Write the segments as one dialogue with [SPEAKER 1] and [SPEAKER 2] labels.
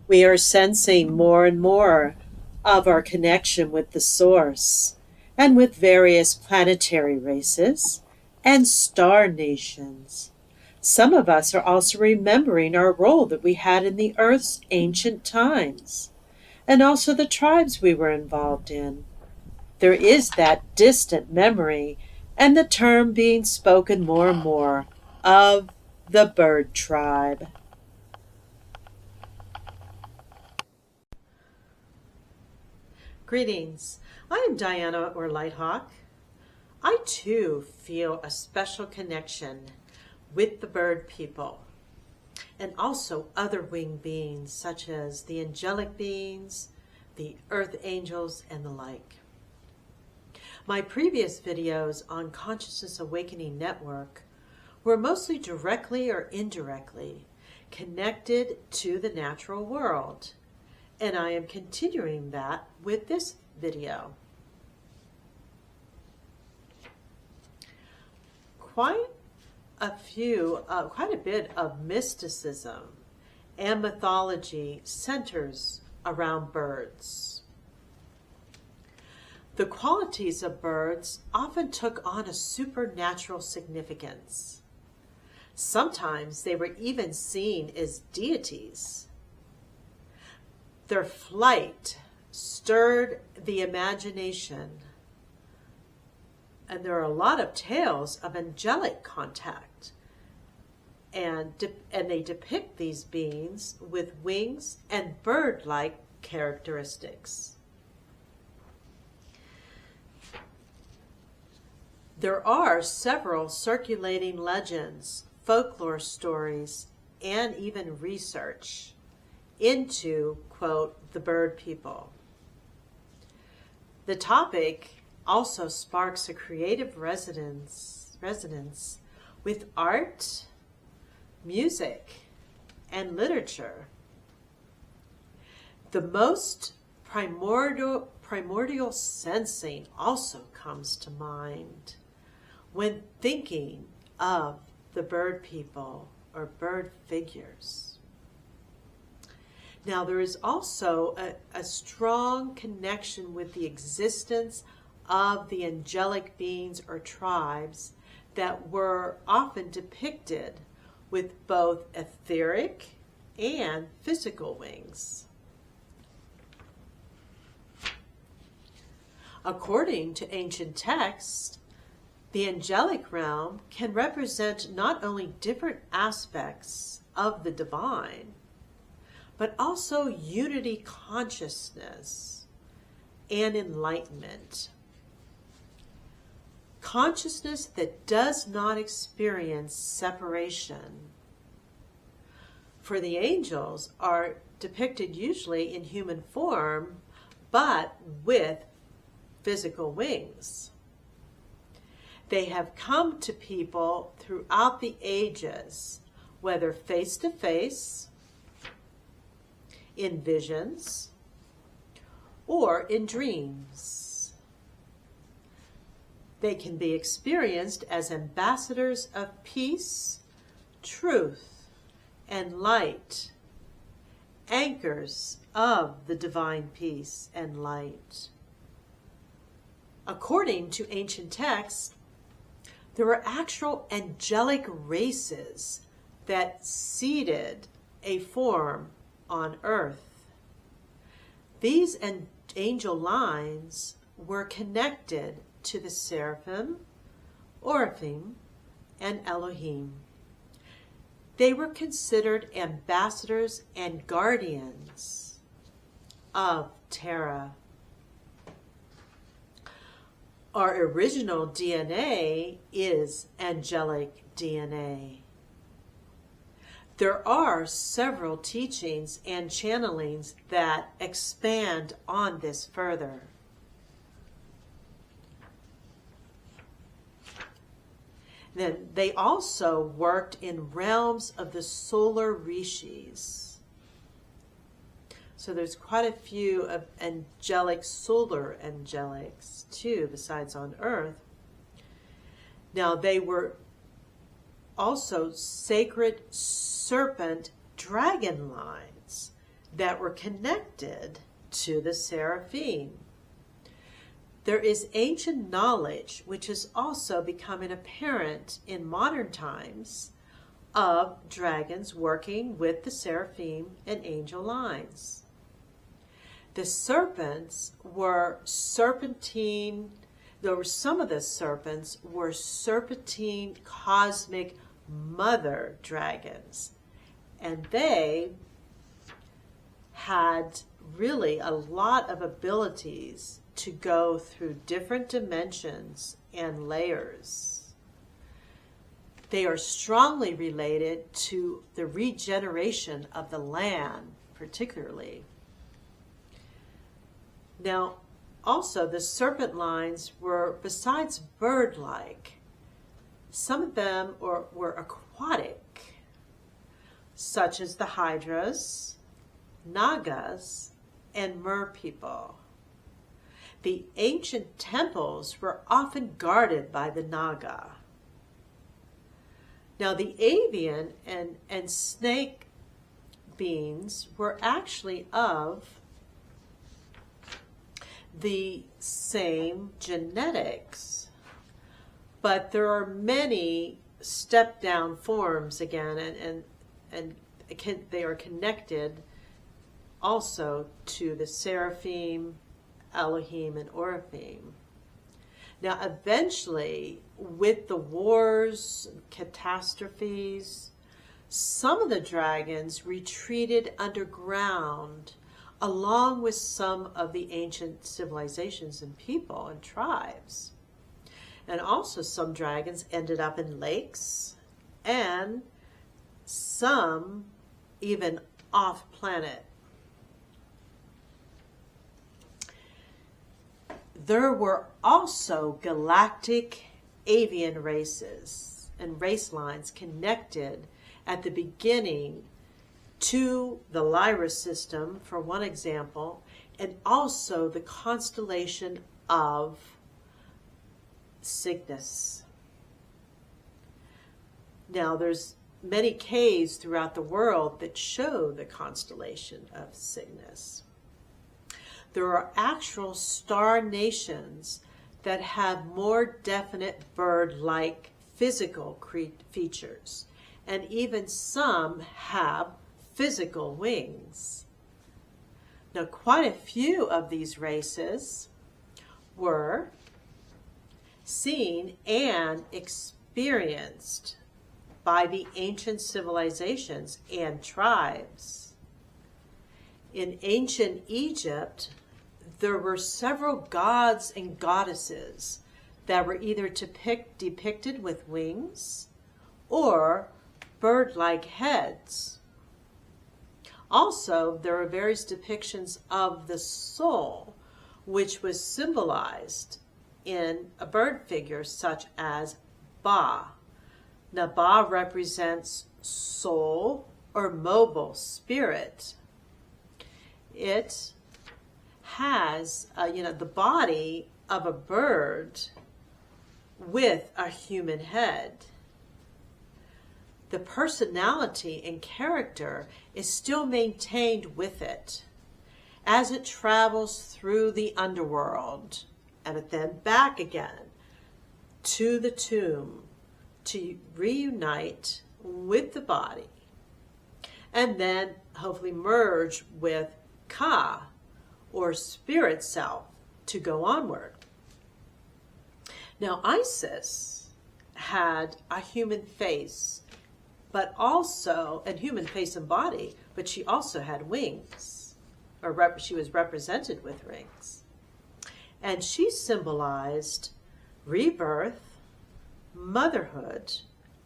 [SPEAKER 1] We are sensing more and more of our connection with the source and with various planetary races and star nations. Some of us are also remembering our role that we had in the Earth's ancient times, and also the tribes we were involved in. There is that distant memory, and the term being spoken more and more of the bird tribe. Greetings. I am Diana or Lighthawk. I too feel a special connection with the bird people and also other winged beings such as the angelic beings, the earth angels, and the like. My previous videos on Consciousness Awakening Network were mostly directly or indirectly connected to the natural world, and I am continuing that with this video. Quite a bit of mysticism and mythology centers around birds. The qualities of birds often took on a supernatural significance. Sometimes they were even seen as deities. Their flight stirred the imagination, and there are a lot of tales of angelic contact, and they depict these beings with wings and bird-like characteristics. There are several circulating legends, folklore stories, and even research into, quote, the bird people. The topic also sparks a creative resonance with art, music, and literature. The most primordial sensing also comes to mind when thinking of the bird people or bird figures. Now, there is also a strong connection with the existence of the angelic beings or tribes that were often depicted with both etheric and physical wings. According to ancient texts, the angelic realm can represent not only different aspects of the divine, but also unity consciousness and enlightenment. Consciousness that does not experience separation. For the angels are depicted usually in human form, but with physical wings. They have come to people throughout the ages, whether face to face, in visions, or in dreams. They can be experienced as ambassadors of peace, truth, and light, anchors of the divine peace and light. According to ancient texts, there were actual angelic races that seeded a form on earth. These angel lines were connected to the seraphim, Oraphim, and Elohim. They were considered ambassadors and guardians of Terra. Our original DNA is angelic DNA. There are several teachings and channelings that expand on this further. Then they also worked in realms of the solar rishis. So there's quite a few of angelic, solar angelics too, besides on Earth. Now they were also sacred serpent dragon lines that were connected to the seraphim. There is ancient knowledge, which is also becoming apparent in modern times, of dragons working with the seraphim and angel lines. The serpents were serpentine, some of the serpents were serpentine cosmic mother dragons, and they had really a lot of abilities to go through different dimensions and layers. They are strongly related to the regeneration of the land, particularly. Now, also, the serpent lines were, besides bird-like, some of them were aquatic, such as the hydras, nagas, and merpeople. The ancient temples were often guarded by the naga. Now, the avian and snake beings were actually of the same genetics, but there are many step-down forms again, and they are connected also to the seraphim, Elohim, and Oraphim. Now, eventually, with the wars, catastrophes, some of the dragons retreated underground along with some of the ancient civilizations and people and tribes. And also some dragons ended up in lakes, and some even off planet. There were also galactic avian races and race lines connected at the beginning to the Lyra system, for one example, and also the constellation of Cygnus. Now, there's many caves throughout the world that show the constellation of Cygnus. There are actual star nations that have more definite bird-like physical features, and even some have physical wings. Now, quite a few of these races were seen and experienced by the ancient civilizations and tribes. In ancient Egypt, there were several gods and goddesses that were either depicted with wings or bird-like heads. Also, there are various depictions of the soul, which was symbolized in a bird figure such as Ba. Now, Ba represents soul or mobile spirit. It has, the body of a bird with a human head. The personality and character is still maintained with it as it travels through the underworld and then back again to the tomb to reunite with the body and then hopefully merge with Ka, or spirit self, to go onward. Now, Isis had a human face, but also a human face and body, but she also had wings, or she was represented with rings. And she symbolized rebirth, motherhood,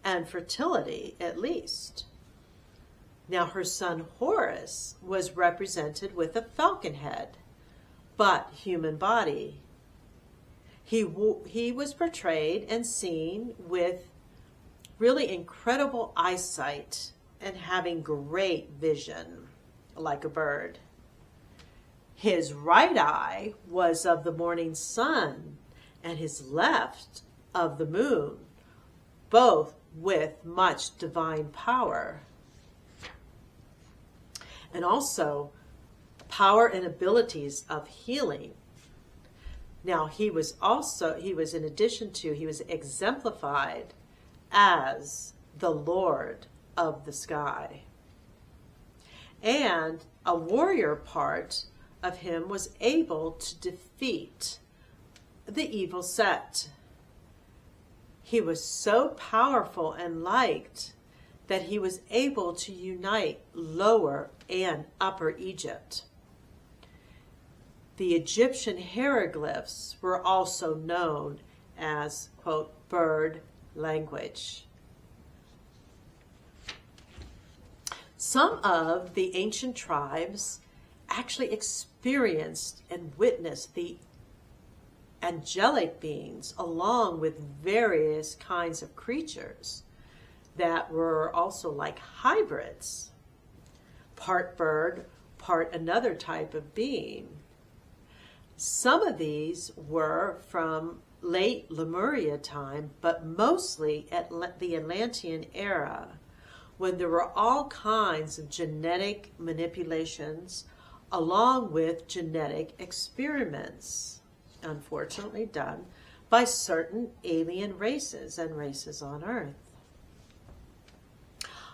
[SPEAKER 1] and fertility, at least. Now, her son Horus was represented with a falcon head, but human body. He was portrayed and seen with really incredible eyesight and having great vision, like a bird. His right eye was of the morning sun, and his left of the moon, both with much divine power. And also, power and abilities of healing. Now, he was exemplified as the Lord of the sky. And a warrior part of him was able to defeat the evil set. He was so powerful and liked that he was able to unite Lower and Upper Egypt. The Egyptian hieroglyphs were also known as, quote, bird language. Some of the ancient tribes actually experienced and witnessed the angelic beings along with various kinds of creatures that were also like hybrids, part bird, part another type of being. Some of these were from late Lemuria time, but mostly at the Atlantean era, when there were all kinds of genetic manipulations along with genetic experiments, unfortunately done by certain alien races and races on Earth.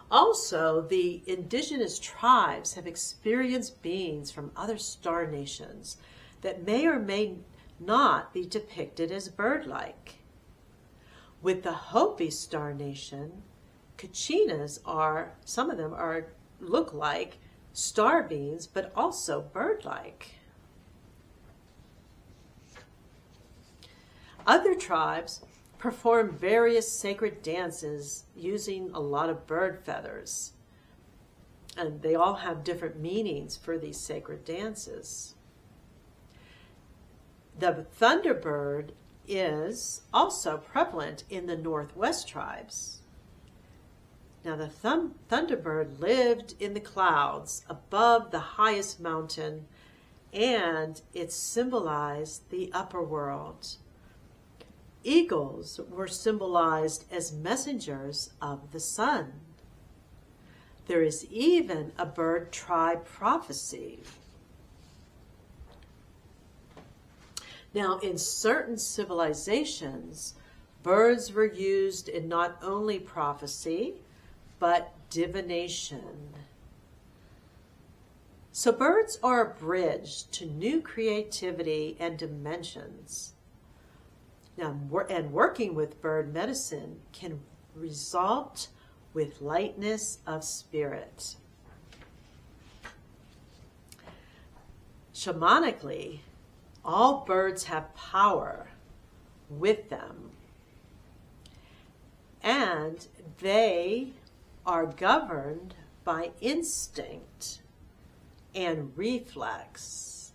[SPEAKER 1] Also, the indigenous tribes have experienced beings from other star nations that may or may not be depicted as bird-like. With the Hopi star nation, Kachinas some of them look like star beings, but also bird-like. Other tribes perform various sacred dances using a lot of bird feathers. And they all have different meanings for these sacred dances. The thunderbird is also prevalent in the Northwest tribes. Now, the thunderbird lived in the clouds above the highest mountain, and it symbolized the upper world. Eagles were symbolized as messengers of the sun. There is even a bird tribe prophecy. Now, in certain civilizations, birds were used in not only prophecy, but divination. So birds are a bridge to new creativity and dimensions. Now, and working with bird medicine can result with lightness of spirit. Shamanically, all birds have power with them, and they are governed by instinct and reflex,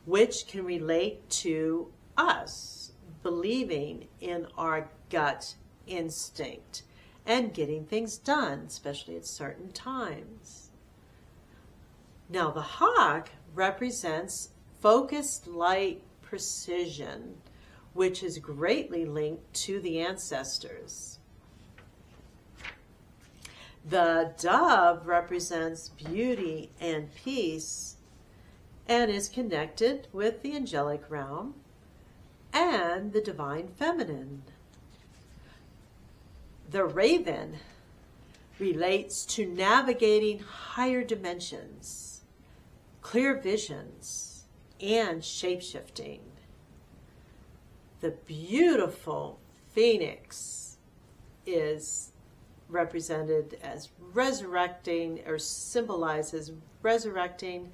[SPEAKER 1] which can relate to us believing in our gut instinct and getting things done, especially at certain times. Now, the hawk represents focused light precision, which is greatly linked to the ancestors. The dove represents beauty and peace and is connected with the angelic realm and the divine feminine. The raven relates to navigating higher dimensions, clear visions, and shape-shifting. The beautiful phoenix is represented as resurrecting, or symbolizes resurrecting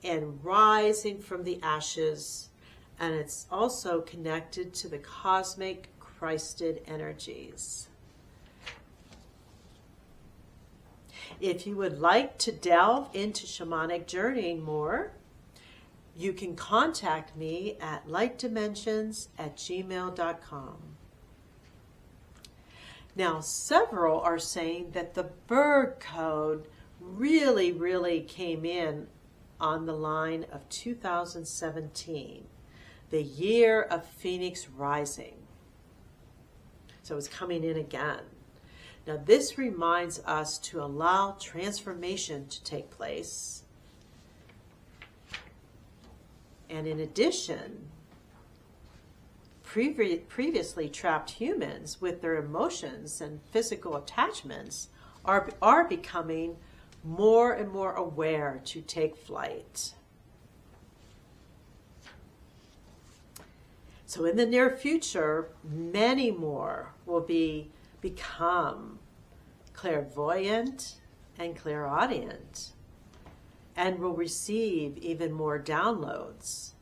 [SPEAKER 1] and rising from the ashes, and it's also connected to the cosmic Christed energies. If you would like to delve into shamanic journeying more, you can contact me at lightdimensions@gmail.com. Now, several are saying that the bird code really came in on the line of 2017, the year of Phoenix rising. So it's coming in again. Now, this reminds us to allow transformation to take place. And in addition, previously trapped humans with their emotions and physical attachments are becoming more and more aware to take flight. So in the near future, many more will become clairvoyant and clairaudient, and will receive even more downloads.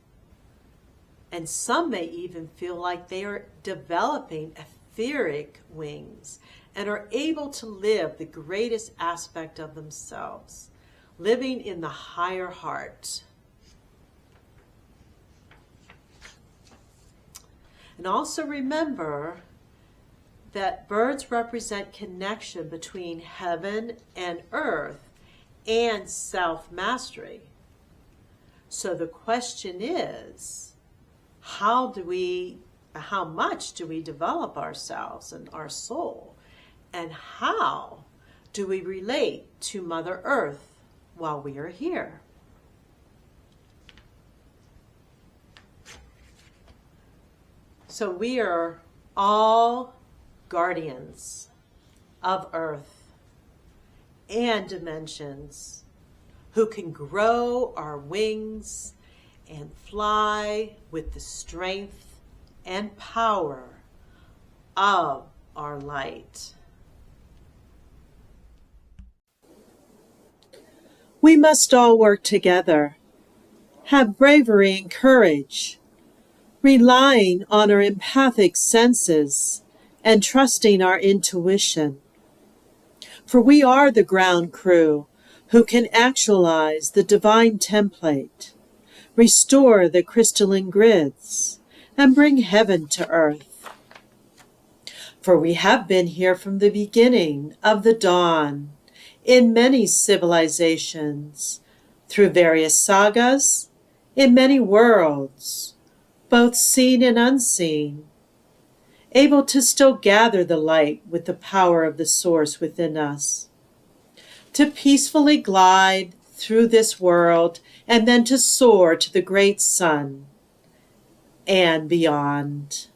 [SPEAKER 1] And some may even feel like they are developing etheric wings and are able to live the greatest aspect of themselves, living in the higher heart. And also remember that birds represent connection between heaven and earth and self-mastery. So the question is, how much do we develop ourselves and our soul? And how do we relate to Mother Earth while we are here? So we are all guardians of Earth and dimensions who can grow our wings and fly with the strength and power of our light. We must all work together, have bravery and courage, relying on our empathic senses and trusting our intuition. For we are the ground crew who can actualize the divine template, restore the crystalline grids, and bring heaven to earth. For we have been here from the beginning of the dawn, in many civilizations, through various sagas, in many worlds, both seen and unseen, able to still gather the light with the power of the source within us, to peacefully glide through this world and then to soar to the great sun and beyond.